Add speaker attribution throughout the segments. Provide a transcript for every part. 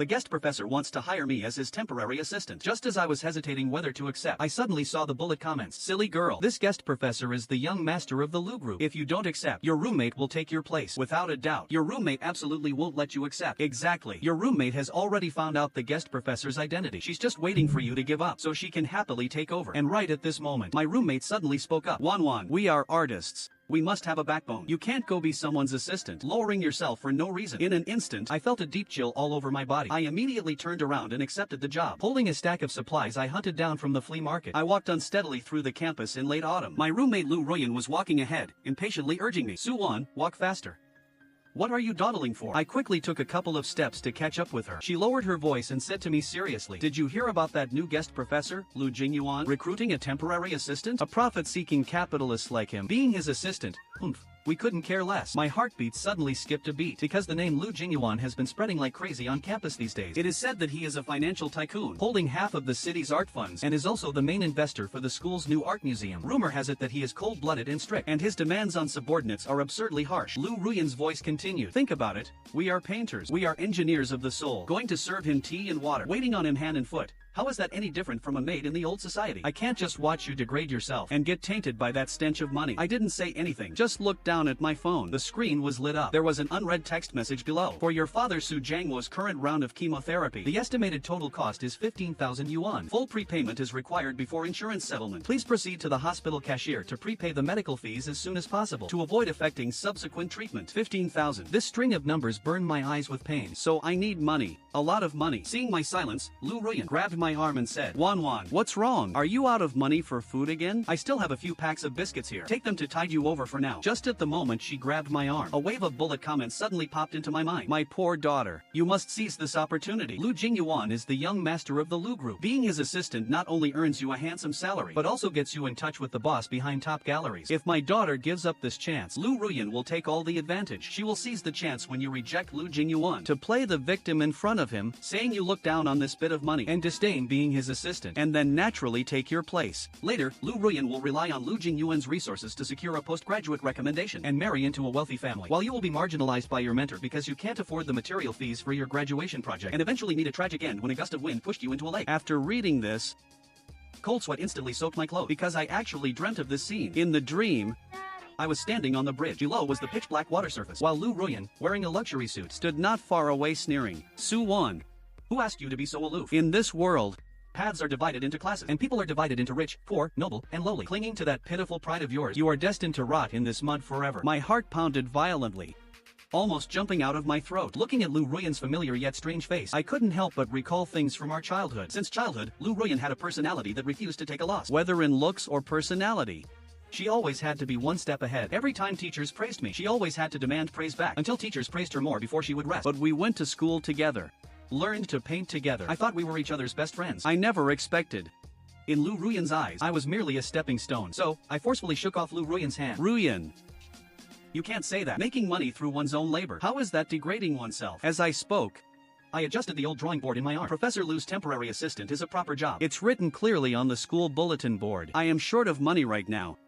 Speaker 1: The guest professor wants to hire me as his temporary assistant. Just as I was hesitating whether to accept, I suddenly saw the bullet comments. Silly girl. This guest professor is the young master of the Lu group. If you don't accept, your roommate will take your place. Without a doubt. Your roommate absolutely won't let you accept. Exactly. Your roommate has already found out the guest professor's identity. She's just waiting for you to give up so she can happily take over. And right at this moment, my roommate suddenly spoke up. Wanwan, we are artists. We must have a backbone. You can't go be someone's assistant, lowering yourself for no reason. In an instant, I felt a deep chill all over my body. I immediately turned around and accepted the job. Holding a stack of supplies I hunted down from the flea market, I walked unsteadily through the campus in late autumn. My roommate Lu Ruyan was walking ahead, impatiently urging me, Suwon, walk faster. What are you dawdling for? I quickly took a couple of steps to catch up with her. She lowered her voice and said to me seriously, did you hear about that new guest professor, Lu Jingyuan, recruiting a temporary assistant? A profit-seeking capitalist like him being his assistant. Humph. We couldn't care less. My heartbeat suddenly skipped a beat because the name Lu Jingyuan has been spreading like crazy on campus these days. It is said that he is a financial tycoon, holding half of the city's art funds and is also the main investor for the school's new art museum. Rumor has it that he is cold-blooded and strict, and his demands on subordinates are absurdly harsh. Lu Ruyan's voice continued. Think about it. We are painters. We are engineers of the soul, going to serve him tea and water, waiting on him hand and foot. How is that any different from a maid in the old society? I can't just watch you degrade yourself and get tainted by that stench of money. I didn't say anything, just looked down at my phone. The screen was lit up. There was an unread text message below. For your father Su Jangwo's current round of chemotherapy, the estimated total cost is 15,000 yuan. Full prepayment is required before insurance settlement. Please proceed to the hospital cashier to prepay the medical fees as soon as possible to avoid affecting subsequent treatment. 15,000. This string of numbers burned my eyes with pain. So I need money. A lot of money. Seeing my silence, Lu Ruyan grabbed my arm and said, Wanwan, what's wrong? Are you out of money for food again? I still have a few packs of biscuits here. Take them to tide you over for now. Just at the moment she grabbed my arm, a wave of bullet comments suddenly popped into my mind. My poor daughter. You must seize this opportunity. Lu Jingyuan is the young master of the Lu group. Being his assistant not only earns you a handsome salary, but also gets you in touch with the boss behind top galleries. If my daughter gives up this chance, Lu Ruyan will take all the advantage. She will seize the chance when you reject Lu Jingyuan to play the victim in front of him, saying you look down on this bit of money and disdain being his assistant, and then naturally take your place. Later, Lu Ruyan will rely on Lu Jingyuan's resources to secure a postgraduate recommendation and marry into a wealthy family, while you will be marginalized by your mentor because you can't afford the material fees for your graduation project and eventually meet a tragic end when a gust of wind pushed you into a lake. After reading this, cold sweat instantly soaked my clothes because I actually dreamt of this scene. In the dream, I was standing on the bridge. Below was the pitch-black water surface, while Lu Ruyan, wearing a luxury suit, stood not far away sneering. Suwon, who asked you to be so aloof? In this world, paths are divided into classes, and people are divided into rich, poor, noble, and lowly. Clinging to that pitiful pride of yours, you are destined to rot in this mud forever. My heart pounded violently, almost jumping out of my throat. Looking at Lu Ruyan's familiar yet strange face, I couldn't help but recall things from our childhood. Since childhood, Lu Ruyan had a personality that refused to take a loss. Whether in looks or personality, she always had to be one step ahead. Every time teachers praised me, she always had to demand praise back, until teachers praised her more before she would rest. But we went to school together, learned to paint together. I thought we were each other's best friends. I never expected. In Lu Ruyan's eyes, I was merely a stepping stone. So, I forcefully shook off Lu Ruyan's hand. Ruyan, you can't say that. Making money through one's own labor. How is that degrading oneself? As I spoke, I adjusted the old drawing board in my arm. Professor Lu's temporary assistant is a proper job. It's written clearly on the school bulletin board. I am short of money right now.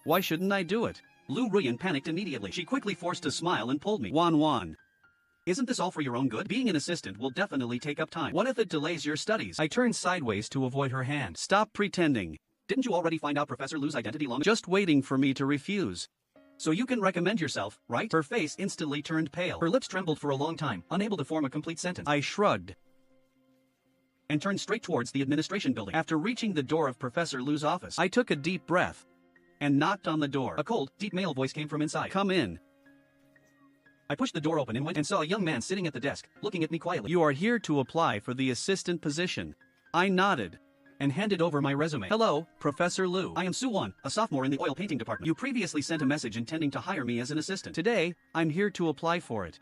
Speaker 1: Why shouldn't I do it? Lu Ruyan panicked immediately. She quickly forced a smile and pulled me. Wanwan, isn't this all for your own good? Being an assistant will definitely take up time. What if it delays your studies? I turned sideways to avoid her hand. Stop pretending. Didn't you already find out Professor Lu's identity long ago? Just waiting for me to refuse. So you can recommend yourself, right? Her face instantly turned pale. Her lips trembled for a long time, unable to form a complete sentence. I shrugged and turned straight towards the administration building. After reaching the door of Professor Lu's office, I took a deep breath and knocked on the door. A cold, deep male voice came from inside. Come in. I pushed the door open and went and saw a young man sitting at the desk, looking at me quietly. You are here to apply for the assistant position. I nodded and handed over my resume. Hello, Professor Lu. I am Suwon, a sophomore in the oil painting department. You previously sent a message intending to hire me as an assistant. Today, I'm here to apply for it.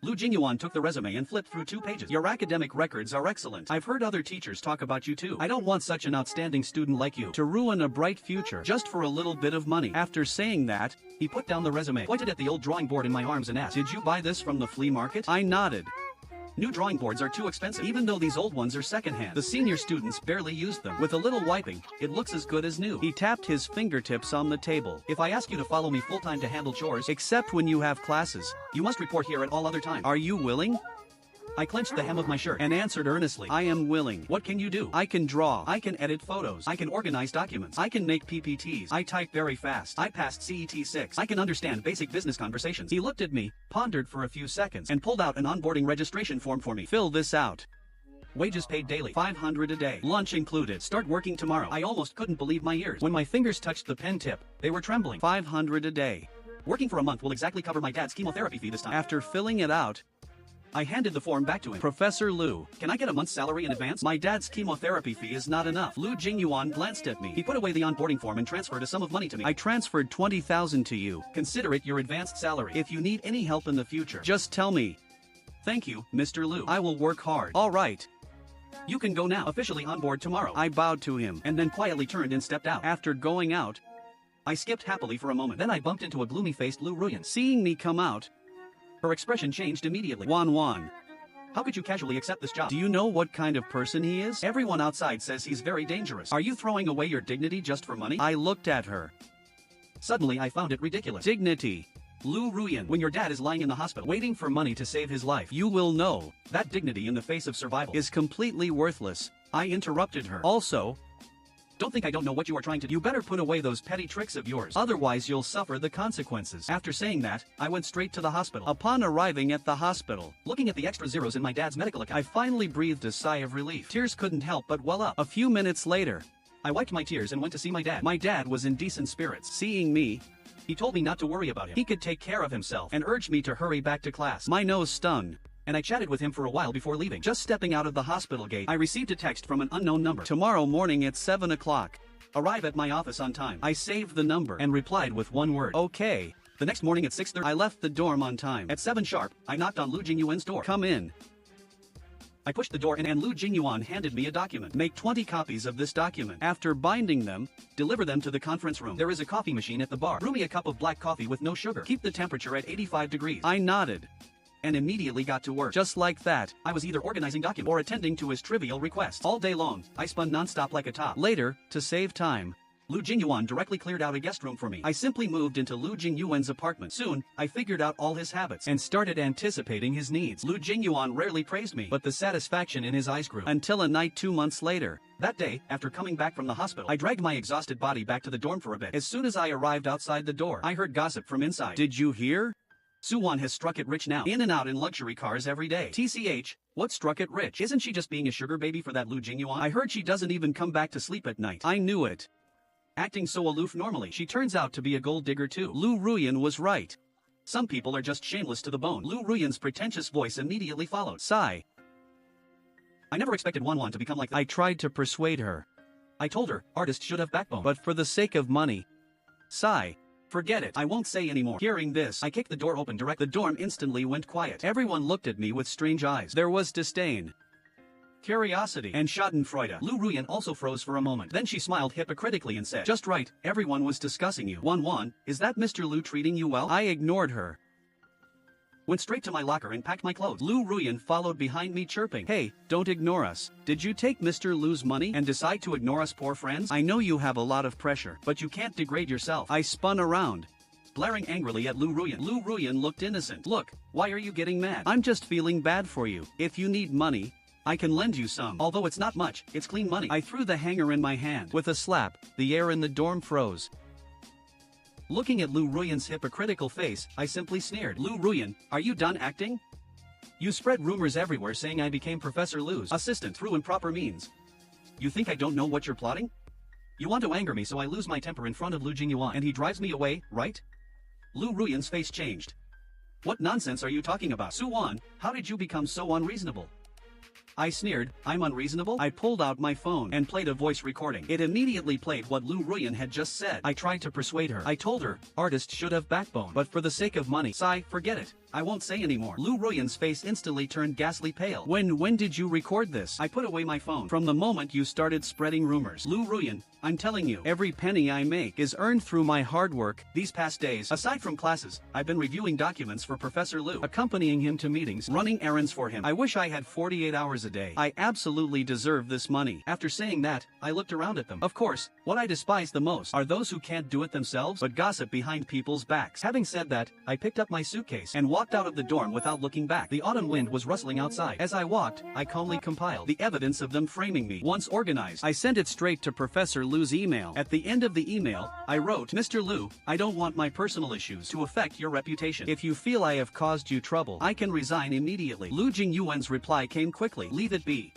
Speaker 1: Lu Jingyuan took the resume and flipped through 2 pages. Your academic records are excellent. I've heard other teachers talk about you too. I don't want such an outstanding student like you to ruin a bright future just for a little bit of money. After saying that, he put down the resume, pointed at the old drawing board in my arms and asked, did you buy this from the flea market? I nodded. New drawing boards are too expensive, even though these old ones are secondhand. The senior students barely use them. With a little wiping, it looks as good as new. He tapped his fingertips on the table. If I ask you to follow me full-time to handle chores, except when you have classes, you must report here at all other times. Are you willing? I clenched the hem of my shirt and answered earnestly, I am willing. What can you do? I can draw. I can edit photos. I can organize documents. I can make PPTs. I type very fast. I passed CET 6. I can understand basic business conversations. He looked at me, pondered for a few seconds, and pulled out an onboarding registration form for me. Fill this out. Wages paid daily, $500 a day. Lunch included. Start working tomorrow. I almost couldn't believe my ears. When my fingers touched the pen tip, they were trembling. $500 a day. Working for a month will exactly cover my dad's chemotherapy fee this time. After filling it out, I handed the form back to him. Professor Lu, can I get a month's salary in advance? My dad's chemotherapy fee is not enough. Lu Jingyuan glanced at me. He put away the onboarding form and transferred a sum of money to me. I transferred $20,000 to you. Consider it your advanced salary. If you need any help in the future, just tell me. Thank you, Mr. Lu. I will work hard. All right. You can go now. Officially on board tomorrow. I bowed to him and then quietly turned and stepped out. After going out, I skipped happily for a moment. Then I bumped into a gloomy-faced Lu Ruyan. Seeing me come out, her expression changed immediately. Wan, how could you casually accept this job? Do you know what kind of person he is? Everyone outside says he's very dangerous. Are you throwing away your dignity just for money? I looked at her. Suddenly I found it ridiculous. Dignity. Lu Ruyan, when your dad is lying in the hospital waiting for money to save his life, you will know that dignity in the face of survival is completely worthless. I interrupted her. Also, don't think I don't know what you are trying to do. You better put away those petty tricks of yours. Otherwise you'll suffer the consequences. After saying that, I went straight to the hospital. Upon arriving at the hospital, looking at the extra zeros in my dad's medical account, I finally breathed a sigh of relief. Tears couldn't help but well up. A few minutes later, I wiped my tears and went to see my dad. My dad was in decent spirits. Seeing me, he told me not to worry about him. He could take care of himself and urged me to hurry back to class. My nose stung, and I chatted with him for a while before leaving. Just stepping out of the hospital gate, I received a text from an unknown number. Tomorrow morning at 7 o'clock. Arrive at my office on time. I saved the number and replied with one word. Okay. The next morning at 6:30, I left the dorm on time. At 7 sharp, I knocked on Lu Jingyuan's door. Come in. I pushed the door and Lu Jingyuan handed me a document. Make 20 copies of this document. After binding them, deliver them to the conference room. There is a coffee machine at the bar. Brew me a cup of black coffee with no sugar. Keep the temperature at 85 degrees. I nodded and immediately got to work. Just like that, I was either organizing documents or attending to his trivial requests. All day long, I spun non-stop like a top. Later, to save time, Lu Jingyuan directly cleared out a guest room for me. I simply moved into Lu Jingyuan's apartment. Soon, I figured out all his habits and started anticipating his needs. Lu Jingyuan rarely praised me, but the satisfaction in his eyes grew. Until a night 2 months later. That day, after coming back from the hospital, I dragged my exhausted body back to the dorm for a bit. As soon as I arrived outside the door, I heard gossip from inside. Did you hear? Suwon has struck it rich now. In and out in luxury cars every day. TCH, what struck it rich? Isn't she just being a sugar baby for that Lu Jingyuan? I heard she doesn't even come back to sleep at night. I knew it. Acting so aloof normally, she turns out to be a gold digger too. Lu Ruyan was right. Some people are just shameless to the bone. Lu Ruyan's pretentious voice immediately followed. Sigh. I never expected Wanwan to become like that. I tried to persuade her. I told her, artists should have backbone. But for the sake of money. Sigh. Forget it. I won't say anymore. Hearing this, I kicked the door open direct. The dorm instantly went quiet. Everyone looked at me with strange eyes. There was disdain, curiosity, and schadenfreude. Lu Ruyan also froze for a moment. Then she smiled hypocritically and said, just right, everyone was discussing you. Wanwan, is that Mr. Lu treating you well? I ignored her. Went straight to my locker and packed my clothes. Lu Ruyan followed behind me chirping, hey, don't ignore us. Did you take Mr. Lu's money and decide to ignore us poor friends? I know you have a lot of pressure, but you can't degrade yourself. I spun around, glaring angrily at Lu Ruyan. Lu Ruyan looked innocent. Look, why are you getting mad? I'm just feeling bad for you. If you need money, I can lend you some. Although it's not much, it's clean money. I threw the hanger in my hand. With a slap, the air in the dorm froze. Looking at Lu Ruyan's hypocritical face, I simply sneered. Lu Ruyan, are you done acting? You spread rumors everywhere saying I became Professor Lu's assistant through improper means. You think I don't know what you're plotting? You want to anger me so I lose my temper in front of Lu Jingyuan and he drives me away, right? Lu Ruyan's face changed. What nonsense are you talking about? Suwon, how did you become so unreasonable? I sneered, I'm unreasonable? I pulled out my phone and played a voice recording. It immediately played what Lu Ruyan had just said. I tried to persuade her. I told her, artists should have backbone. But for the sake of money, sigh, forget it. I won't say anymore. Lu Ruyan's face instantly turned ghastly pale. When did you record this? I put away my phone. From the moment you started spreading rumors. Lu Ruyan, I'm telling you, every penny I make is earned through my hard work. These past days, aside from classes, I've been reviewing documents for Professor Lu, accompanying him to meetings, running errands for him. I wish I had 48 hours a day. I absolutely deserve this money. After saying that, I looked around at them. Of course, what I despise the most are those who can't do it themselves, but gossip behind people's backs. Having said that, I picked up my suitcase and walked walked out of the dorm without looking back. The autumn wind was rustling outside. As I walked, I calmly compiled the evidence of them framing me. Once organized, I sent it straight to Professor Liu's email. At the end of the email, I wrote, "Mr. Liu, I don't want my personal issues to affect your reputation. If you feel I have caused you trouble, I can resign immediately." Lu Jingyuan's reply came quickly, "Leave it be.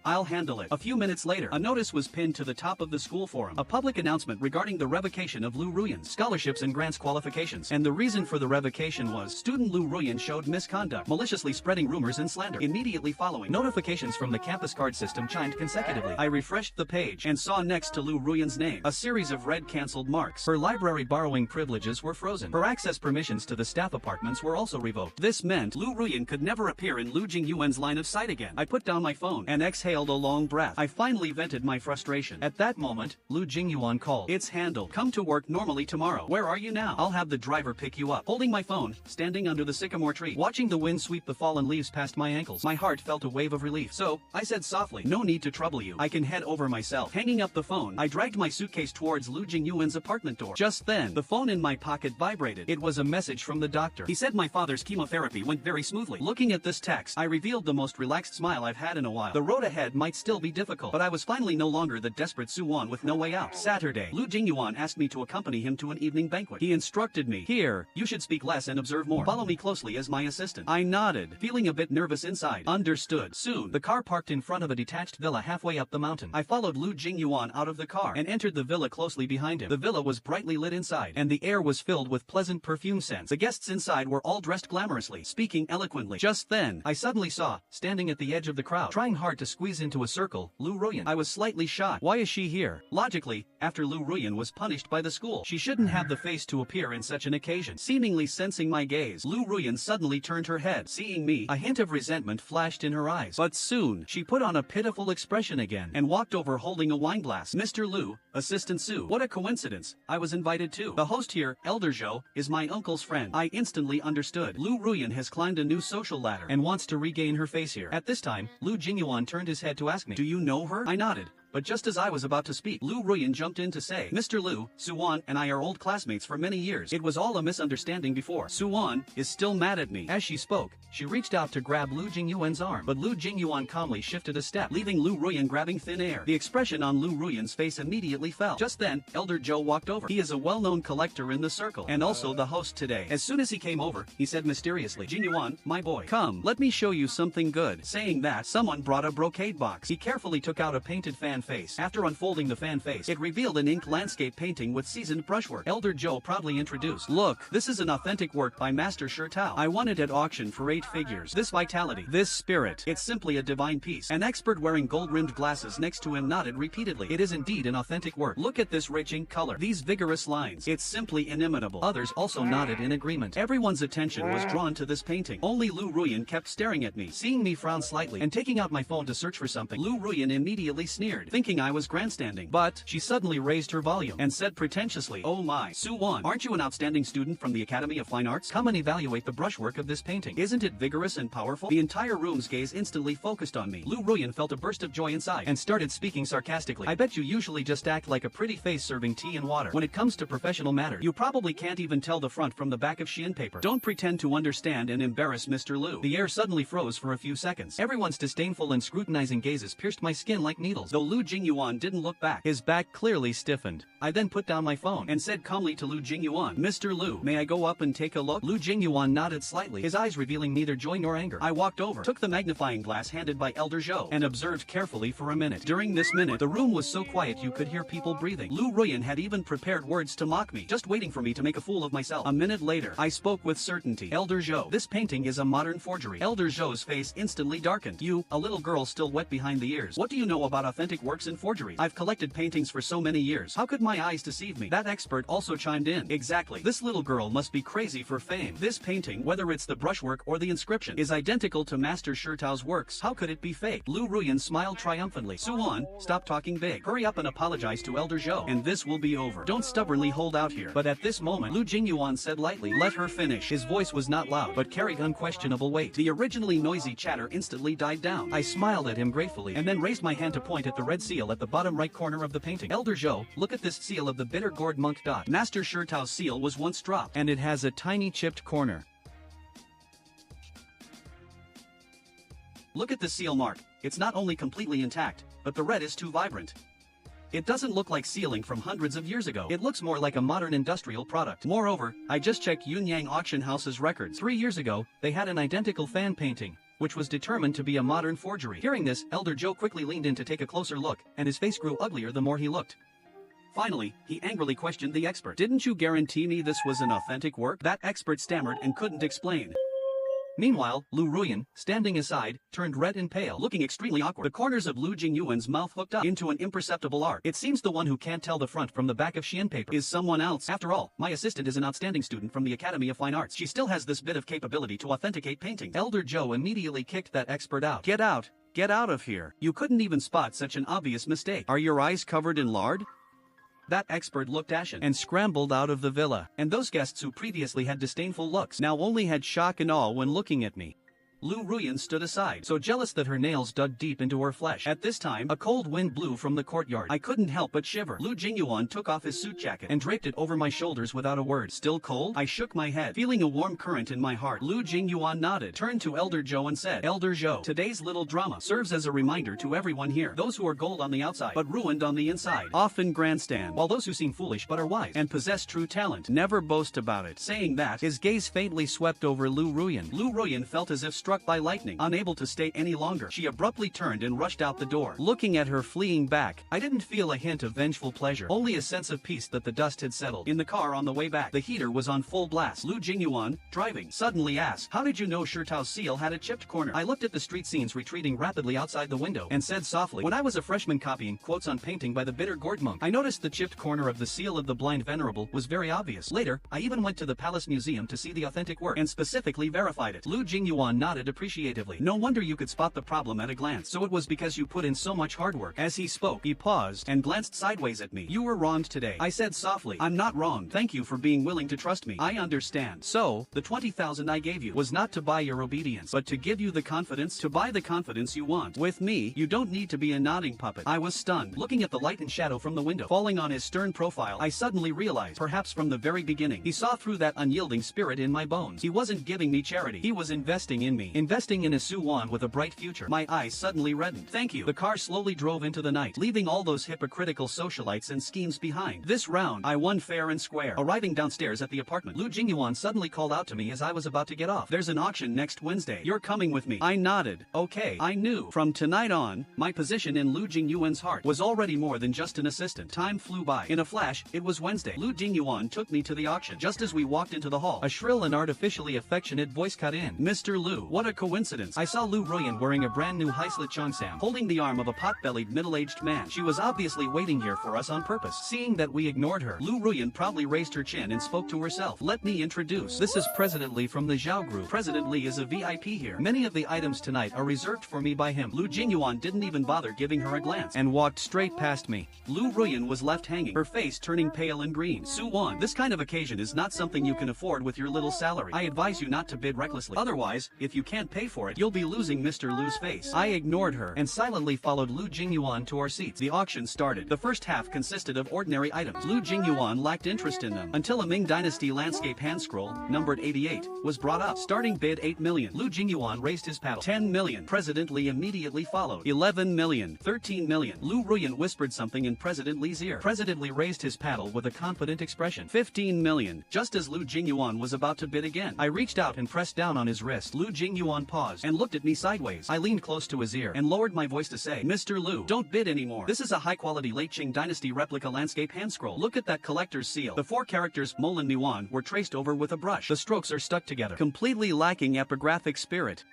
Speaker 1: I'll handle it." A few minutes later, a notice was pinned to the top of the school forum, a public announcement regarding the revocation of Lu Ruyan's scholarships and grants qualifications. And the reason for the revocation was student Lu Ruyan showed misconduct, maliciously spreading rumors and slander. Immediately following, notifications from the campus card system chimed consecutively. I refreshed the page and saw next to Lu Ruyan's name a series of red cancelled marks. Her library borrowing privileges were frozen. Her access permissions to the staff apartments were also revoked. This meant Lu Ruyan could never appear in Lu Jingyuan's line of sight again. I put down my phone and exhaled a long breath. I finally vented my frustration. At that moment, Lu Jingyuan called. "It's handled. Come to work normally tomorrow." "Where are you now?" "I'll have the driver pick you up." Holding my phone, standing under the sycamore tree, watching the wind sweep the fallen leaves past my ankles, my heart felt a wave of relief. "So," I said softly, "no need to trouble you. I can head over myself." Hanging up the phone, I dragged my suitcase towards Lu Jingyuan's apartment door. Just then, the phone in my pocket vibrated. It was a message from the doctor. He said my father's chemotherapy went very smoothly. Looking at this text, I revealed the most relaxed smile I've had in a while. The road ahead might still be difficult, but I was finally no longer the desperate Suwon with no way out. Saturday, Lu Jingyuan asked me to accompany him to an evening banquet. He instructed me, "Here, you should speak less and observe more. Follow me closely as my assistant." I nodded, feeling a bit nervous inside. Understood. Soon, the car parked in front of a detached villa halfway up the mountain. I followed Lu Jingyuan out of the car and entered the villa closely behind him. The villa was brightly lit inside, and the air was filled with pleasant perfume scents. The guests inside were all dressed glamorously, speaking eloquently. Just then, I suddenly saw, standing at the edge of the crowd, trying hard to squeeze into a circle, Lu Ruyan. I was slightly shocked. Why is she here? Logically, after Lu Ruyan was punished by the school, she shouldn't have the face to appear in such an occasion. Seemingly sensing my gaze, Lu Ruyan suddenly turned her head. Seeing me, a hint of resentment flashed in her eyes. But soon, she put on a pitiful expression again and walked over holding a wine glass. "Mr. Liu, Assistant Su. What a coincidence. I was invited too. The host here, Elder Zhou, is my uncle's friend." I instantly understood. Lu Ruyan has climbed a new social ladder and wants to regain her face here. At this time, Lu Jingyuan turned his head to ask me, "Do you know her?" I nodded. But just as I was about to speak, Lu Ruyan jumped in to say, "Mr. Liu, Suwon and I are old classmates for many years. It was all a misunderstanding before. Suwon is still mad at me." As she spoke, she reached out to grab Lu Jingyuan's arm, but Lu Jingyuan calmly shifted a step, leaving Lu Ruyan grabbing thin air. The expression on Lu Ruyan's face immediately fell. Just then, Elder Zhou walked over. He is a well-known collector in the circle, and also the host today. As soon as he came over, he said mysteriously, "Jingyuan, my boy, come, let me show you something good." Saying that, someone brought a brocade box. He carefully took out a painted fan face. After unfolding the fan face, it revealed an inked landscape painting with seasoned brushwork. Elder Zhou proudly introduced, "Look, this is an authentic work by Master Shi Tao. I won it at auction for 8 figures. This vitality, this spirit, it's simply a divine piece." An expert wearing gold-rimmed glasses next to him nodded repeatedly. "It is indeed an authentic work. Look at this rich ink color, these vigorous lines. It's simply inimitable." Others also nodded in agreement. Everyone's attention was drawn to this painting. Only Lu Ruyan kept staring at me. Seeing me frown slightly and taking out my phone to search for something, Lu Ruyan immediately sneered, thinking I was grandstanding. But she suddenly raised her volume and said pretentiously, "Oh my, Suwon, aren't you an outstanding student from the Academy of Fine Arts? Come and evaluate the brushwork of this painting. Isn't it vigorous and powerful?" The entire room's gaze instantly focused on me. Lu Ruyan felt a burst of joy inside and started speaking sarcastically. "I bet you usually just act like a pretty face serving tea and water. When it comes to professional matters, you probably can't even tell the front from the back of Shein paper. Don't pretend to understand and embarrass Mr. Liu." The air suddenly froze for a few seconds. Everyone's disdainful and scrutinizing gazes pierced my skin like needles. Though Lu Jingyuan didn't look back, his back clearly stiffened. I then put down my phone and said calmly to Lu Jingyuan, "Mr. Liu, may I go up and take a look?" Lu Jingyuan nodded slightly, his eyes revealing neither joy nor anger. I walked over, took the magnifying glass handed by Elder Zhou, and observed carefully for a minute. During this minute, the room was so quiet you could hear people breathing. Lu Ruyan had even prepared words to mock me, just waiting for me to make a fool of myself. A minute later, I spoke with certainty. "Elder Zhou, this painting is a modern forgery." Elder Zhou's face instantly darkened. "You, a little girl still wet behind the ears. What do you know about authentic works and forgeries? I've collected paintings for so many years. How could my eyes deceive me?" That expert also chimed in. "Exactly. This little girl must be crazy for fame. This painting, whether it's the brushwork or the inscription, is identical to Master Shi Tao's works. How could it be fake?" Lu Ruyan smiled triumphantly. "Suwon, stop talking big. Hurry up and apologize to Elder Zhou, and this will be over. Don't stubbornly hold out here." But at this moment, Lu Jingyuan said lightly, "Let her finish." His voice was not loud, but carried unquestionable weight. The originally noisy chatter instantly died down. I smiled at him gratefully, and then raised my hand to point at the red seal at the bottom right corner of the painting. "Elder Zhou, look at this seal of the bitter gourd monk dot. Master Shi Tao's seal was once dropped, and it has a tiny chipped corner. Look at the seal mark. It's not only completely intact, but the red is too vibrant. It doesn't look like sealing from hundreds of years ago. It looks more like a modern industrial product. Moreover, I just checked Yunyang Auction House's records. 3 years ago, they had an identical fan painting, which was determined to be a modern forgery. Hearing this, Elder Joe quickly leaned in to take a closer look, and his face grew uglier the more he looked. Finally, he angrily questioned the expert. "Didn't you guarantee me this was an authentic work?" That expert stammered and couldn't explain. Meanwhile, Lu Ruyan, standing aside, turned red and pale, looking extremely awkward. The corners of Lu Jingyuan's mouth hooked up into an imperceptible arc. It seems the one who can't tell the front from the back of Xian paper is someone else. After all, my assistant is an outstanding student from the Academy of Fine Arts. She still has this bit of capability to authenticate painting. Elder Joe immediately kicked that expert out. "Get out! Get out of here! You couldn't even spot such an obvious mistake. Are your eyes covered in lard?" That expert looked ashen and scrambled out of the villa, and those guests who previously had disdainful looks now only had shock and awe when looking at me. Lu Ruyan stood aside, so jealous that her nails dug deep into her flesh. At this time, a cold wind blew from the courtyard. I couldn't help but shiver. Lu Jingyuan took off his suit jacket and draped it over my shoulders without a word. "Still cold?" I shook my head, feeling a warm current in my heart. Lu Jingyuan nodded, turned to Elder Joe and said, "Elder Joe, today's little drama serves as a reminder to everyone here. Those who are gold on the outside, but ruined on the inside, often grandstand, while those who seem foolish but are wise and possess true talent never boast about it." Saying that, his gaze faintly swept over Lu Ruyan. Lu Ruyan felt as if struck by lightning. Unable to stay any longer, she abruptly turned and rushed out the door. Looking at her fleeing back, I didn't feel a hint of vengeful pleasure, only a sense of peace that the dust had settled. In the car on the way back, the heater was on full blast. Lu Jingyuan, driving, suddenly asked, "How did you know Shirtao's seal had a chipped corner?" I looked at the street scenes retreating rapidly outside the window and said softly, "When I was a freshman copying quotes on painting by the bitter gourd monk, I noticed the chipped corner of the seal of the blind venerable was very obvious. Later, I even went to the Palace Museum to see the authentic work and specifically verified it." Lu Jingyuan nodded appreciatively. "No wonder you could spot the problem at a glance. So it was because you put in so much hard work." As he spoke, he paused and glanced sideways at me. "You were wronged today," I said softly. "I'm not wronged. Thank you for being willing to trust me. I understand. So, the 20,000 I gave you was not to buy your obedience, but to give you the confidence, to buy the confidence you want. With me, you don't need to be a nodding puppet." I was stunned. Looking at the light and shadow from the window falling on his stern profile, I suddenly realized, perhaps from the very beginning, he saw through that unyielding spirit in my bones. He wasn't giving me charity. He was investing in me. Investing in a Suwan with a bright future. My eyes suddenly reddened. "Thank you." The car slowly drove into the night, leaving all those hypocritical socialites and schemes behind. This round, I won fair and square. Arriving downstairs at the apartment, Lu Jingyuan suddenly called out to me as I was about to get off. "There's an auction next Wednesday. You're coming with me." I nodded. Okay. I knew. From tonight on, my position in Lu Jingyuan's heart was already more than just an assistant. Time flew by. In a flash, it was Wednesday. Lu Jingyuan took me to the auction. Just as we walked into the hall, a shrill and artificially affectionate voice cut in. "Mr. Lu, what a coincidence." I saw Lu Ruyan wearing a brand new high-slit cheongsam, holding the arm of a pot-bellied middle-aged man. She was obviously waiting here for us on purpose. Seeing that we ignored her, Lu Ruyan proudly raised her chin and spoke to herself. "Let me introduce. This is President Li from the Zhao Group. President Li is a VIP here. Many of the items tonight are reserved for me by him." Lu Jingyuan didn't even bother giving her a glance and walked straight past me. Lu Ruyan was left hanging, her face turning pale and green. "Suwan, this kind of occasion is not something you can afford with your little salary. I advise you not to bid recklessly. Otherwise, if you can't pay for it, you'll be losing Mr. Lu's face." I ignored her and silently followed Lu Jingyuan to our seats. The auction started. The first half consisted of ordinary items. Lu Jingyuan lacked interest in them until a Ming Dynasty landscape hand scroll, numbered 88, was brought up. Starting bid 8 million. Lu Jingyuan raised his paddle. 10 million. President Li immediately followed. 11 million. 13 million. Lu Ruyan whispered something in President Li's ear. President Li raised his paddle with a confident expression. 15 million. Just as Lu Jingyuan was about to bid again, I reached out and pressed down on his wrist. Lu Jingyuan paused and looked at me sideways. I leaned close to his ear and lowered my voice to say, "Mr. Lu, don't bid anymore. This is a high-quality late Qing Dynasty replica landscape hand scroll. Look at that collector's seal. The 4 characters Molan Miwan were traced over with a brush. The strokes are stuck together, completely lacking epigraphic spirit."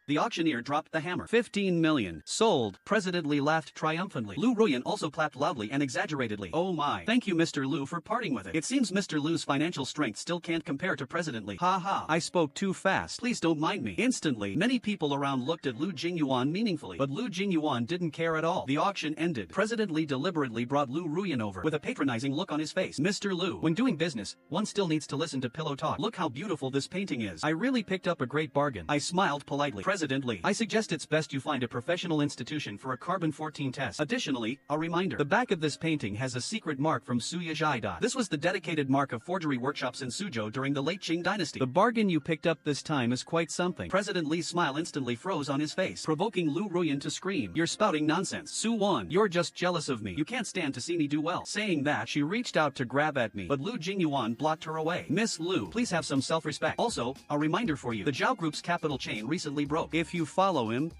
Speaker 1: The auctioneer dropped the hammer. 15 million. Sold. President Li laughed triumphantly. Lu Ruyan also clapped loudly and exaggeratedly. "Oh my. Thank you Mr. Lu for parting with it. It seems Mr. Lu's financial strength still can't compare to President Li. Ha ha. I spoke too fast. Please don't mind me." Instantly, many people around looked at Lu Jingyuan meaningfully, but Lu Jingyuan didn't care at all. The auction ended. President Li deliberately brought Lu Ruyan over with a patronizing look on his face. "Mr. Lu, when doing business, one still needs to listen to pillow talk. Look how beautiful this painting is. I really picked up a great bargain." I smiled politely. President Lee. I suggest it's best you find a professional institution for a carbon-14 test. Additionally, a reminder. The back of this painting has a secret mark from Suya Zhaida. This was the dedicated mark of forgery workshops in Suzhou during the late Qing dynasty. The bargain you picked up this time is quite something. President Lee's smile instantly froze on his face, provoking Lu Ruyan to scream. You're spouting nonsense. Su Wan, you're just jealous of me. You can't stand to see me do well. Saying that, she reached out to grab at me, but Lu Jingyuan blocked her away. Miss Lu, please have some self-respect. Also, a reminder for you. The Zhao Group's capital chain recently broke. If you follow him,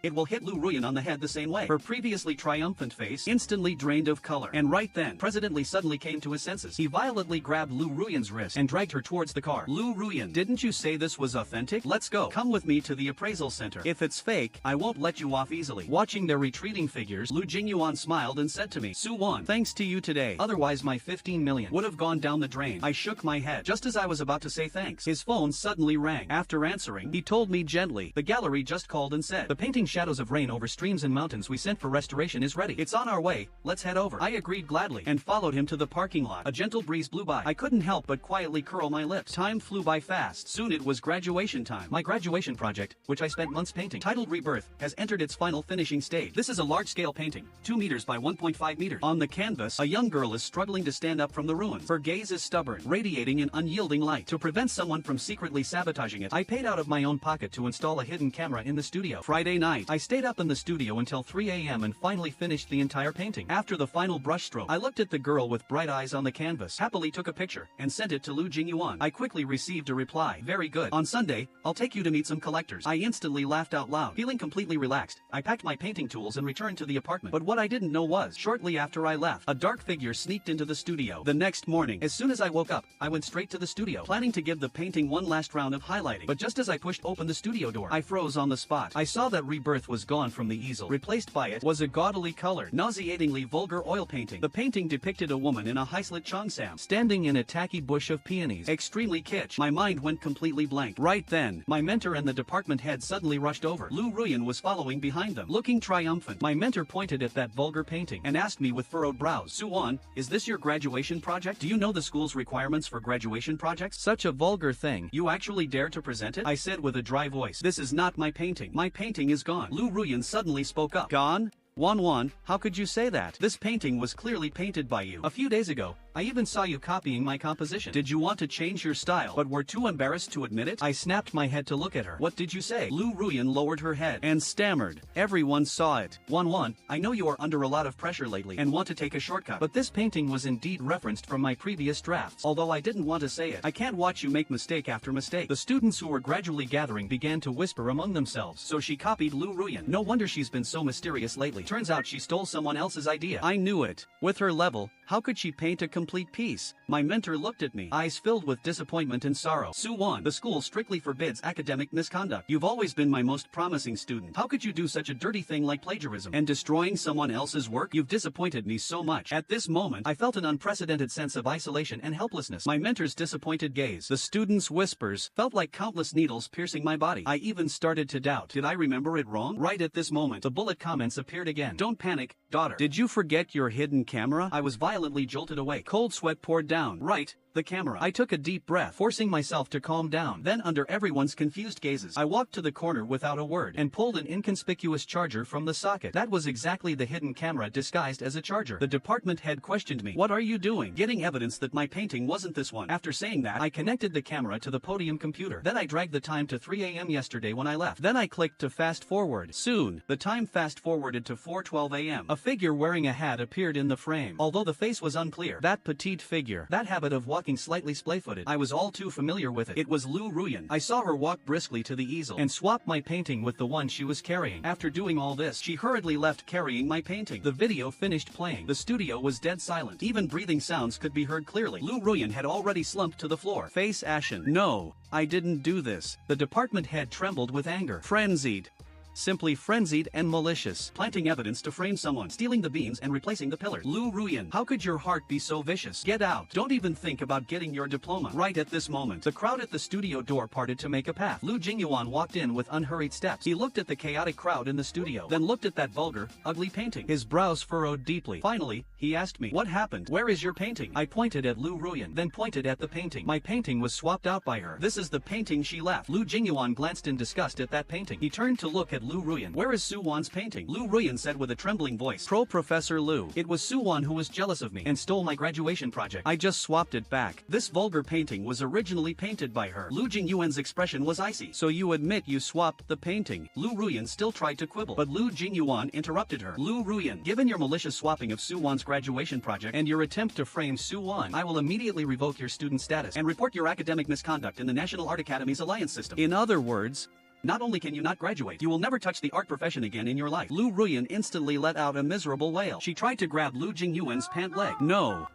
Speaker 1: it will hit Lu Ruyan on the head the same way. Her previously triumphant face instantly drained of color. And right then, President Lee suddenly came to his senses. He violently grabbed Lu Ruyan's wrist and dragged her towards the car. Lu Ruyan, didn't you say this was authentic? Let's go. Come with me to the appraisal center. If it's fake, I won't let you off easily. Watching their retreating figures, Lu Jingyuan smiled and said to me, Su Wan, thanks to you today. Otherwise my 15 million would have gone down the drain. I shook my head. Just as I was about to say thanks, his phone suddenly rang. After answering, he told me gently, the gallery just called and said, the painting Shadows of Rain over streams and mountains we sent for restoration is ready. It's on our way, let's head over. I agreed gladly and followed him to the parking lot. A gentle breeze blew by. I couldn't help but quietly curl my lips. Time flew by fast. Soon it was graduation time. My graduation project, which I spent months painting, titled Rebirth, has entered its final finishing stage. This is a large-scale painting, 2 meters by 1.5 meters. On the canvas, a young girl is struggling to stand up from the ruins. Her gaze is stubborn, radiating an unyielding light. To prevent someone from secretly sabotaging it, I paid out of my own pocket to install a hidden camera in the studio. Friday night, I stayed up in the studio until 3 a.m. and finally finished the entire painting. After the final brushstroke, I looked at the girl with bright eyes on the canvas, happily took a picture, and sent it to Lu Jingyuan. I quickly received a reply. Very good. On Sunday, I'll take you to meet some collectors. I instantly laughed out loud. Feeling completely relaxed, I packed my painting tools and returned to the apartment. But what I didn't know was, shortly after I left, a dark figure sneaked into the studio. The next morning, as soon as I woke up, I went straight to the studio, planning to give the painting one last round of highlighting. But just as I pushed open the studio door, I froze on the spot. I saw that Rebirth was gone from the easel. Replaced by it was a gaudily colored, nauseatingly vulgar oil painting. The painting depicted a woman in a high-slit cheongsam, standing in a tacky bush of peonies. Extremely kitsch. My mind went completely blank. Right then, my mentor and the department head suddenly rushed over. Lu Ruyan was following behind them, looking triumphant. My mentor pointed at that vulgar painting and asked me with furrowed brows, Su Wan, is this your graduation project? Do you know the school's requirements for graduation projects? Such a vulgar thing. You actually dare to present it? I said with a dry voice. This is not my painting. My painting is gone. Lu Ruyan suddenly spoke up. Gone? Wan, how could you say that? This painting was clearly painted by you. A few days ago, I even saw you copying my composition. Did you want to change your style, but were too embarrassed to admit it? I snapped my head to look at her. What did you say? Lu Ruyan lowered her head and stammered. Everyone saw it. Wan, I know you are under a lot of pressure lately and want to take a shortcut, but this painting was indeed referenced from my previous drafts. Although I didn't want to say it, I can't watch you make mistake after mistake. The students who were gradually gathering began to whisper among themselves, so she copied Lu Ruyan. No wonder she's been so mysterious lately. Turns out she stole someone else's idea. I knew it. With her level, how could she paint a complete piece? My mentor looked at me, eyes filled with disappointment and sorrow. Su Wan, the school strictly forbids academic misconduct. You've always been my most promising student. How could you do such a dirty thing like plagiarism and destroying someone else's work? You've disappointed me so much. At this moment, I felt an unprecedented sense of isolation and helplessness. My mentor's disappointed gaze, the students' whispers, felt like countless needles piercing my body. I even started to doubt. Did I remember it wrong? Right at this moment, the bullet comments appeared again. Don't panic, daughter. Did you forget your hidden camera? I was violently jolted awake. Cold sweat poured down. Right. The camera. I took a deep breath, forcing myself to calm down. Then, under everyone's confused gazes, I walked to the corner without a word and pulled an inconspicuous charger from the socket. That was exactly the hidden camera disguised as a charger. The department head questioned me. What are you doing? Getting evidence that my painting wasn't this one. After saying that, I connected the camera to the podium computer. Then I dragged the time to 3 a.m. yesterday when I left. Then I clicked to fast forward. Soon, the time fast forwarded to 4:12 a.m. A figure wearing a hat appeared in the frame. Although the face was unclear, that petite figure, that habit of walking slightly splay-footed, I was all too familiar with it. It was Lu Ruyan. I saw her walk briskly to the easel and swap my painting with the one she was carrying. After doing all this, she hurriedly left carrying my painting. The video finished playing. The studio was dead silent. Even breathing sounds could be heard clearly. Lu Ruyan had already slumped to the floor, face ashen. No, I didn't do this. The department head trembled with anger. Frenzied. Simply frenzied and malicious. Planting evidence to frame someone. Stealing the beams and replacing the pillars. Lu Ruyan, how could your heart be so vicious? Get out. Don't even think about getting your diploma. Right at this moment, the crowd at the studio door parted to make a path. Lu Jingyuan walked in with unhurried steps. He looked at the chaotic crowd in the studio, then looked at that vulgar, ugly painting. His brows furrowed deeply. Finally, he asked me, "What happened? Where is your painting?" I pointed at Lu Ruyan, then pointed at the painting. My painting was swapped out by her. This is the painting she left. Lu Jingyuan glanced in disgust at that painting. He turned to look at Lu Ruyan. "Where is Su-won's painting?" Lu Ruyan said with a trembling voice. Professor Lu. "It was Su-won who was jealous of me and stole my graduation project. I just swapped it back. This vulgar painting was originally painted by her." Lu Jingyuan's expression was icy. "So you admit you swapped the painting?" Lu Ruyan still tried to quibble, but Lu Jingyuan interrupted her. "Lu Ruyan, given your malicious swapping of Su-won's graduation project and your attempt to frame Su-won, I will immediately revoke your student status and report your academic misconduct in the National Art Academy's alliance system. In other words, not only can you not graduate, you will never touch the art profession again in your life." Lu Ruyan instantly let out a miserable wail. She tried to grab Lu Jingyuan's pant leg. "No.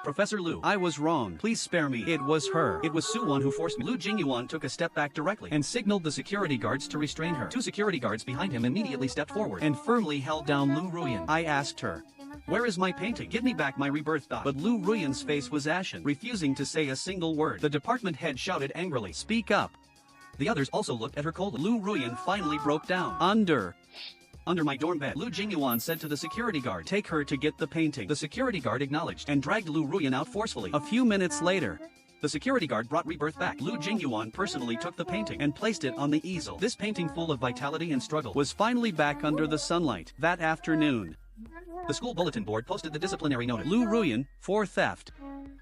Speaker 1: Professor Lu, I was wrong. Please spare me. It was her. It was Su-won who forced me." Lu Jingyuan took a step back directly and signaled the security guards to restrain her. Two security guards behind him immediately stepped forward and firmly held down Lu Ruyan. I asked her, "Where is my painting? Give me back my rebirth dot." But Lu Ruyan's face was ashen, refusing to say a single word. The department head shouted angrily, "Speak up." The others also looked at her coldly. Lu Ruyan finally broke down. Under my dorm bed," Lu Jingyuan said to the security guard. "Take her to get the painting." The security guard acknowledged and dragged Lu Ruyan out forcefully. A few minutes later, the security guard brought rebirth back. Lu Jingyuan personally took the painting and placed it on the easel. This painting, full of vitality and struggle, was finally back under the sunlight. That afternoon, the school bulletin board posted the disciplinary notice. Lu Ruyan, for theft,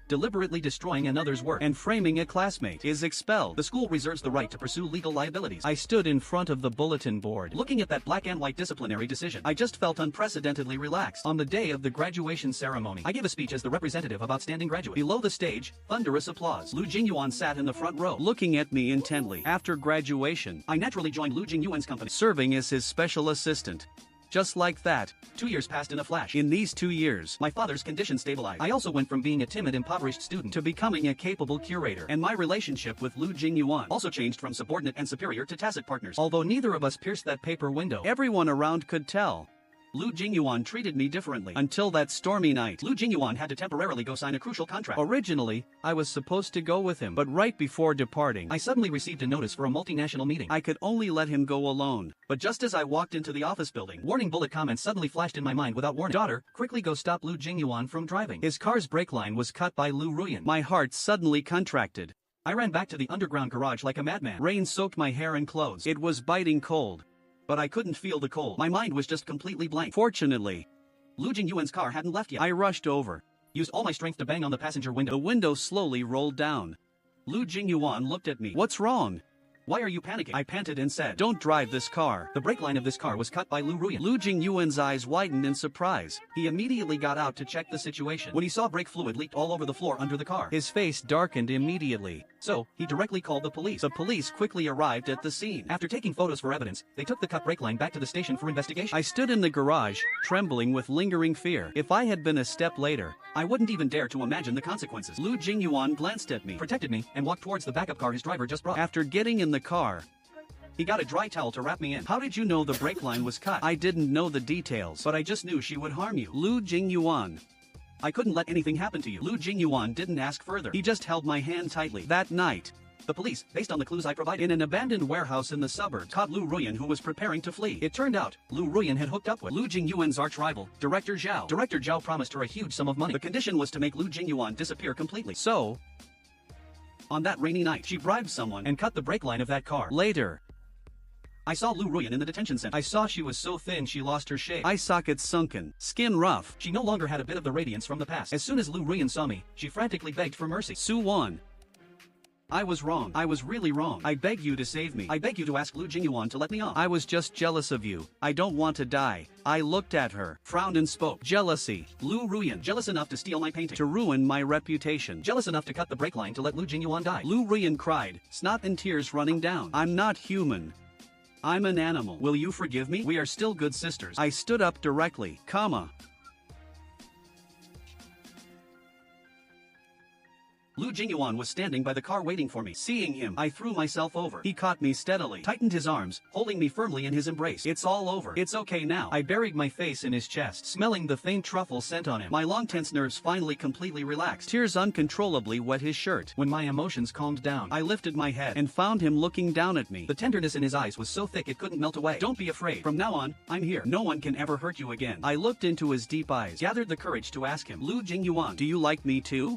Speaker 1: deliberately destroying another's work, and framing a classmate, is expelled. The school reserves the right to pursue legal liabilities. I stood in front of the bulletin board, looking at that black and white disciplinary decision. I just felt unprecedentedly relaxed. On the day of the graduation ceremony, I gave a speech as the representative of outstanding graduates. Below the stage, thunderous applause. Lu Jingyuan sat in the front row, looking at me intently. After graduation, I naturally joined Lu Jingyuan's company, serving as his special assistant. Just like that, 2 years passed in a flash. In these 2 years, my father's condition stabilized. I also went from being a timid, impoverished student to becoming a capable curator. And my relationship with Lu Jingyuan also changed from subordinate and superior to tacit partners. Although neither of us pierced that paper window, everyone around could tell Lu Jingyuan treated me differently. Until that stormy night, Lu Jingyuan had to temporarily go sign a crucial contract. Originally, I was supposed to go with him, but right before departing, I suddenly received a notice for a multinational meeting. I could only let him go alone. But just as I walked into the office building, warning bullet comments suddenly flashed in my mind without warning. "Daughter, quickly go stop Lu Jingyuan from driving. His car's brake line was cut by Lu Ruyan." My heart suddenly contracted. I ran back to the underground garage like a madman. Rain soaked my hair and clothes. It was biting cold, but I couldn't feel the cold. My mind was just completely blank. Fortunately, Lu Jingyuan's car hadn't left yet. I rushed over, used all my strength to bang on the passenger window. The window slowly rolled down. Lu Jingyuan looked at me. "What's wrong? Why are you panicking?" I panted and said, "Don't drive this car." The brake line of this car was cut by Lu Ruyan. Lu Jingyuan's eyes widened in surprise. He immediately got out to check the situation. When he saw brake fluid leaked all over the floor under the car, his face darkened immediately. So, he directly called the police. The police quickly arrived at the scene. After taking photos for evidence, they took the cut brake line back to the station for investigation. I stood in the garage, trembling with lingering fear. If I had been a step later, I wouldn't even dare to imagine the consequences. Lu Jingyuan glanced at me, protected me, and walked towards the backup car his driver just brought. After getting in the car, he got a dry towel to wrap me in. "How did you know the brake line was cut?" "I didn't know the details, but I just knew she would harm you." "Lu Jingyuan, I couldn't let anything happen to you." Lu Jingyuan didn't ask further. He just held my hand tightly. That night, the police, based on the clues I provided, in an abandoned warehouse in the suburbs, caught Lu Ruyan, who was preparing to flee. It turned out, Lu Ruyan had hooked up with Lu Jingyuan's arch-rival, Director Zhao. Director Zhao promised her a huge sum of money. The condition was to make Lu Jingyuan disappear completely. So, on that rainy night, she bribed someone and cut the brake line of that car. Later, I saw Lu Ruyan in the detention center. I saw she was so thin she lost her shape. Eye sockets sunken, skin rough. She no longer had a bit of the radiance from the past. As soon as Lu Ruyan saw me, she frantically begged for mercy. "Su-won, I was wrong. I was really wrong. I beg you to save me. I beg you to ask Lu Jingyuan to let me off. I was just jealous of you. I don't want to die." I looked at her, frowned and spoke. "Jealousy. Lu Ruyan, jealous enough to steal my painting, to ruin my reputation, jealous enough to cut the brake line to let Lu Jingyuan die." Lu Ruyan cried, snot and tears running down. "I'm not human. I'm an animal. Will you forgive me? We are still good sisters." I stood up directly, Lu Jingyuan was standing by the car waiting for me. Seeing him, I threw myself over. He caught me steadily, tightened his arms, holding me firmly in his embrace. It's all over. It's okay now. I buried my face in his chest, smelling the faint truffle scent on him. My long tense nerves finally completely relaxed. Tears uncontrollably wet his shirt. When my emotions calmed down, I lifted my head and found him looking down at me. The tenderness in his eyes was so thick it couldn't melt away. Don't be afraid. From now on, I'm here. No one can ever hurt you again. I looked into his deep eyes, gathered the courage to ask him, Lu Jingyuan, do you like me too?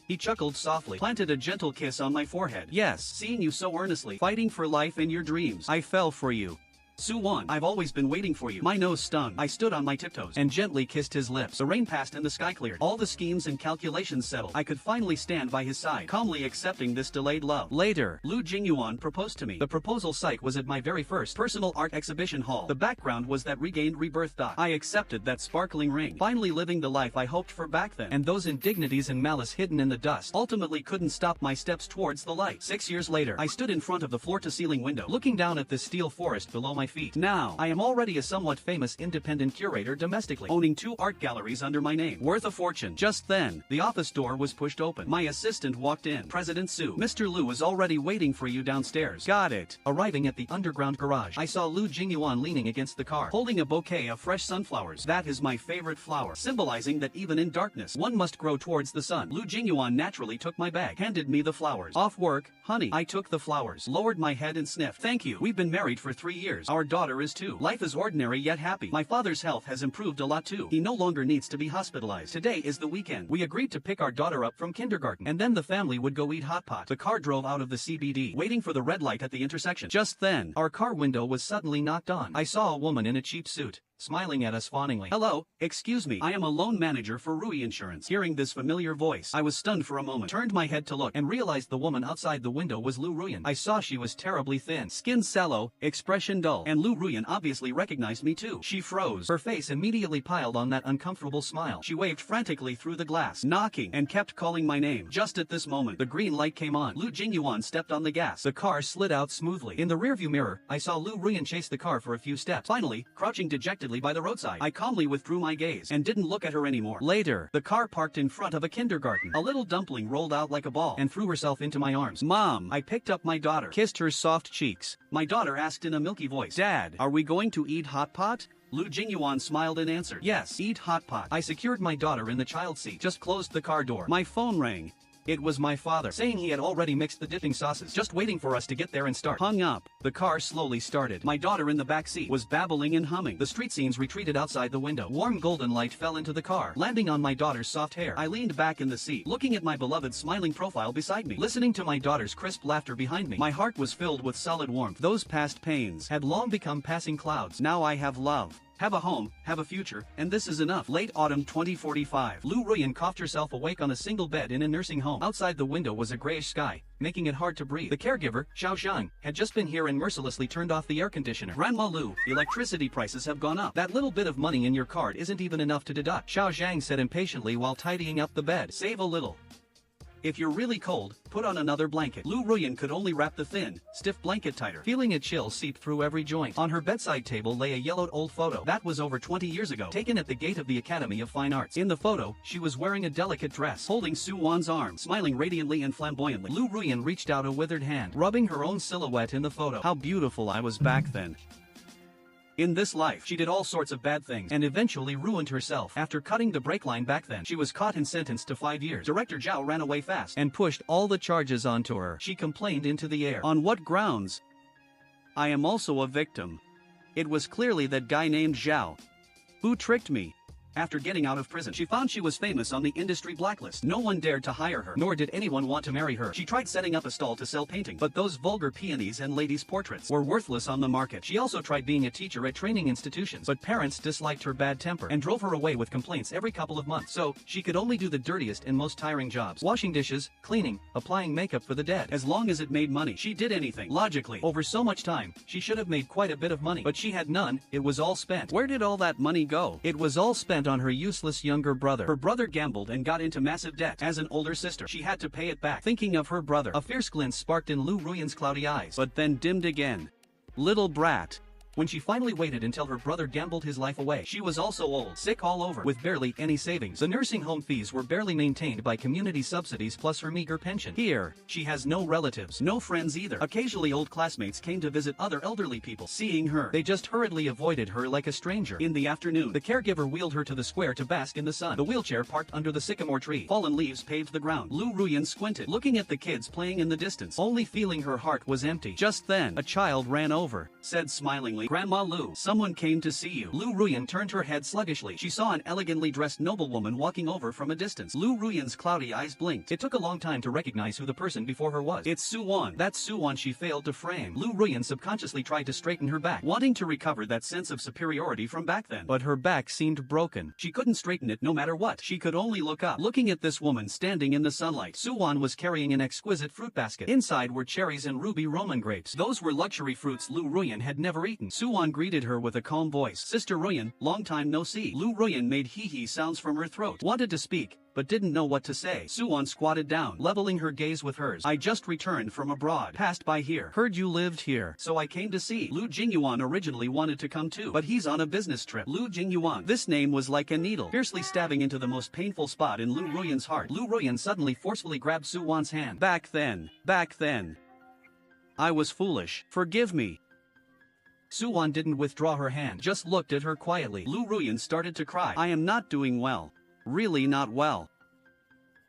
Speaker 1: He chuckled softly, planted a gentle kiss on my forehead. Yes, seeing you so earnestly, fighting for life and your dreams, I fell for you. Su-won, I've always been waiting for you. My nose stung. I stood on my tiptoes and gently kissed his lips. The rain passed and the sky cleared. All the schemes and calculations settled. I could finally stand by his side, calmly accepting this delayed love. Later, Lu Jingyuan proposed to me. The proposal site was at my very first personal art exhibition hall. The background was that regained rebirth dot. I accepted that sparkling ring, finally living the life I hoped for back then. And those indignities and malice hidden in the dust ultimately couldn't stop my steps towards the light. 6 years later, I stood in front of the floor-to-ceiling window, looking down at the steel forest below my feet. Now, I am already a somewhat famous independent curator domestically, owning 2 art galleries under my name, worth a fortune. Just then, the office door was pushed open. My assistant walked in. President Su, Mr. Lu is already waiting for you downstairs. Got it. Arriving at the underground garage, I saw Lu Jingyuan leaning against the car, holding a bouquet of fresh sunflowers. That is my favorite flower, symbolizing that even in darkness, one must grow towards the sun. Lu Jingyuan naturally took my bag, handed me the flowers. Off work, honey. I took the flowers, lowered my head and sniffed. Thank you. We've been married for 3 years. Our daughter is 2. Life is ordinary yet happy. My father's health has improved a lot too. He no longer needs to be hospitalized. Today is the weekend. We agreed to pick our daughter up from kindergarten, and then the family would go eat hot pot. The car drove out of the CBD, waiting for the red light at the intersection. Just then, our car window was suddenly knocked on. I saw a woman in a cheap suit, smiling at us fawningly. Hello, excuse me, I am a loan manager for Rui Insurance. Hearing this familiar voice, I was stunned for a moment, turned my head to look, and realized the woman outside the window was Lu Ruyan. I saw she was terribly thin, skin sallow, expression dull, and Lu Ruyan obviously recognized me too. She froze, her face immediately piled on that uncomfortable smile. She waved frantically through the glass, knocking, and kept calling my name. Just at this moment, the green light came on. Lu Jingyuan stepped on the gas. The car slid out smoothly. In the rearview mirror, I saw Lu Ruyan chase the car for a few steps. Finally, crouching dejectedly by the roadside, I calmly withdrew my gaze and didn't look at her anymore. Later, the car parked in front of a kindergarten. A little dumpling rolled out like a ball and threw herself into my arms. Mom, I picked up my daughter, kissed her soft cheeks. My daughter asked in a milky voice, Dad, are we going to eat hot pot? Lu Jingyuan smiled and answered, yes, eat hot pot. I secured my daughter in the child seat, just closed the car door. My phone rang. It was my father, saying he had already mixed the dipping sauces, just waiting for us to get there and start. Hung up. The car slowly started. My daughter in the back seat was babbling and humming. The street scenes retreated outside the window. Warm golden light fell into the car, landing on my daughter's soft hair. I leaned back in the seat, looking at my beloved's smiling profile beside me, listening to my daughter's crisp laughter behind me. My heart was filled with solid warmth. Those past pains had long become passing clouds. Now I have love, have a home, have a future, and this is enough. Late autumn 2045. Lu Ruyan coughed herself awake on a single bed in a nursing home. Outside the window was a grayish sky, making it hard to breathe. The caregiver, Xiao Zhang, had just been here and mercilessly turned off the air conditioner. Grandma Lu, electricity prices have gone up. That little bit of money in your card isn't even enough to deduct, Xiao Zhang said impatiently while tidying up the bed. Save a little. If you're really cold, put on another blanket. Lu Ruyan could only wrap the thin, stiff blanket tighter, feeling a chill seep through every joint. On her bedside table lay a yellowed old photo. That was over 20 years ago, taken at the gate of the Academy of Fine Arts. In the photo, she was wearing a delicate dress, holding Su-won's arm, smiling radiantly and flamboyantly. Lu Ruyan reached out a withered hand, rubbing her own silhouette in the photo. How beautiful I was back then. In this life, she did all sorts of bad things and eventually ruined herself. After cutting the brake line back then, she was caught and sentenced to 5 years. Director Zhao ran away fast and pushed all the charges onto her. She complained into the air. On what grounds? I am also a victim. It was clearly that guy named Zhao who tricked me. After getting out of prison, she found she was famous on the industry blacklist. No one dared to hire her, nor did anyone want to marry her. She tried setting up a stall to sell painting, but those vulgar peonies and ladies' portraits were worthless on the market. She also tried being a teacher at training institutions, but parents disliked her bad temper and drove her away with complaints every couple of months. So, she could only do the dirtiest and most tiring jobs. Washing dishes, cleaning, applying makeup for the dead. As long as it made money, she did anything. Logically, over so much time, she should have made quite a bit of money, but she had none. It was all spent. Where did all that money go? It was all spent on her useless younger brother. Her brother gambled and got into massive debt. As an older sister, she had to pay it back. Thinking of her brother, a fierce glint sparked in Lu Ruyan's cloudy eyes, but then dimmed again. Little brat. When she finally waited until her brother gambled his life away, she was also old, sick all over, with barely any savings. The nursing home fees were barely maintained by community subsidies plus her meager pension. Here, she has no relatives, no friends either. Occasionally old classmates came to visit other elderly people. Seeing her, they just hurriedly avoided her like a stranger. In the afternoon, the caregiver wheeled her to the square to bask in the sun. The wheelchair parked under the sycamore tree. Fallen leaves paved the ground. Lu Ruyan squinted, looking at the kids playing in the distance, only feeling her heart was empty. Just then, a child ran over, said smilingly, "Grandma Lu, someone came to see you." Lu Ruyan turned her head sluggishly. She saw an elegantly dressed noblewoman walking over from a distance. Lu Ruyan's cloudy eyes blinked. It took a long time to recognize who the person before her was. It's Suwon. That Suwon she failed to frame. Lu Ruyan subconsciously tried to straighten her back, wanting to recover that sense of superiority from back then. But her back seemed broken. She couldn't straighten it no matter what. She could only look up, looking at this woman standing in the sunlight. Suwon was carrying an exquisite fruit basket. Inside were cherries and ruby Roman grapes. Those were luxury fruits Lu Ruyan had never eaten. Suwon greeted her with a calm voice. "Sister Ruyan, long time no see." Lu Ruyan made hee-hee sounds from her throat, wanted to speak, but didn't know what to say. Suwon squatted down, leveling her gaze with hers. "I just returned from abroad. Passed by here. Heard you lived here, so I came to see." Lu Jingyuan originally wanted to come too, but he's on a business trip. Lu Jingyuan. This name was like a needle, fiercely stabbing into the most painful spot in Lu Ruyan's heart. Lu Ruyan suddenly forcefully grabbed Suwon's hand. Back then, I was foolish. Forgive me." Suwon didn't withdraw her hand, just looked at her quietly. Lu Ruyan started to cry. "I am not doing well. Really not well.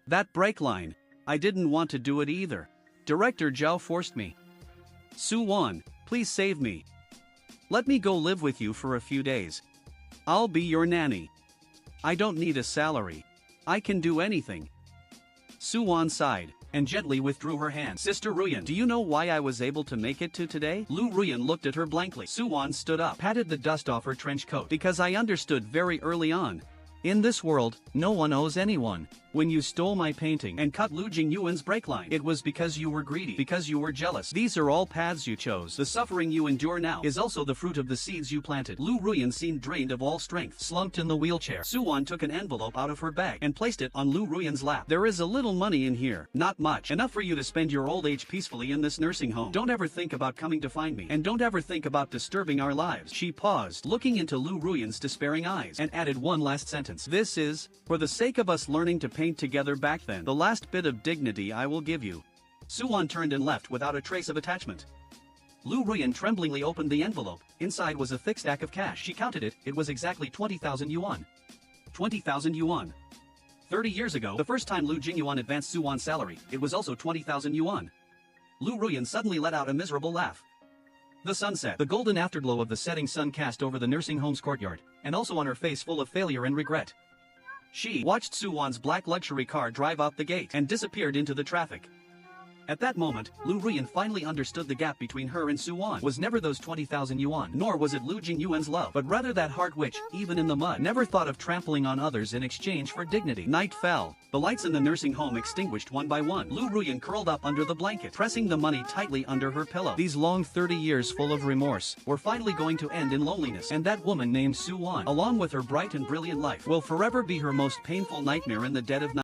Speaker 1: That brake line, I didn't want to do it either. Director Zhao forced me. Suwon, please save me. Let me go live with you for a few days. I'll be your nanny. I don't need a salary. I can do anything." Suwon sighed and gently withdrew her hand. "Sister Ruyan, do you know why I was able to make it to today?" Lu Ruyan looked at her blankly. Suwon stood up, patted the dust off her trench coat. "Because I understood very early on. In this world, no one owes anyone. When you stole my painting and cut Lu Jingyuan's brake line, it was because you were greedy, because you were jealous. These are all paths you chose. The suffering you endure now is also the fruit of the seeds you planted." Lu Ruyan seemed drained of all strength, slumped in the wheelchair. Suwon took an envelope out of her bag and placed it on Lu Ruyan's lap. "There is a little money in here, not much. Enough for you to spend your old age peacefully in this nursing home. Don't ever think about coming to find me, and don't ever think about disturbing our lives." She paused, looking into Lu Ruyan's despairing eyes, and added one last sentence. "This is, for the sake of us learning to paint together back then, the last bit of dignity I will give you." Suwon turned and left without a trace of attachment. Lu Ruyan tremblingly opened the envelope. Inside was a thick stack of cash. She counted it. It was exactly 20,000 yuan. 20,000 yuan. 30 years ago, the first time Lu Jingyuan advanced Suwon's salary, it was also 20,000 yuan. Lu Ruyan suddenly let out a miserable laugh. The sun set. The golden afterglow of the setting sun cast over the nursing home's courtyard, and also on her face full of failure and regret. She watched Suwon's black luxury car drive out the gate and disappeared into the traffic. At that moment, Lu Ruyan finally understood the gap between her and Suwon was never those 20,000 yuan, nor was it Lu Jingyuan's love, but rather that heart which, even in the mud, never thought of trampling on others in exchange for dignity. Night fell. The lights in the nursing home extinguished one by one. Lu Ruyan curled up under the blanket, pressing the money tightly under her pillow. These long 30 years full of remorse were finally going to end in loneliness, and that woman named Suwon, along with her bright and brilliant life, will forever be her most painful nightmare in the dead of night.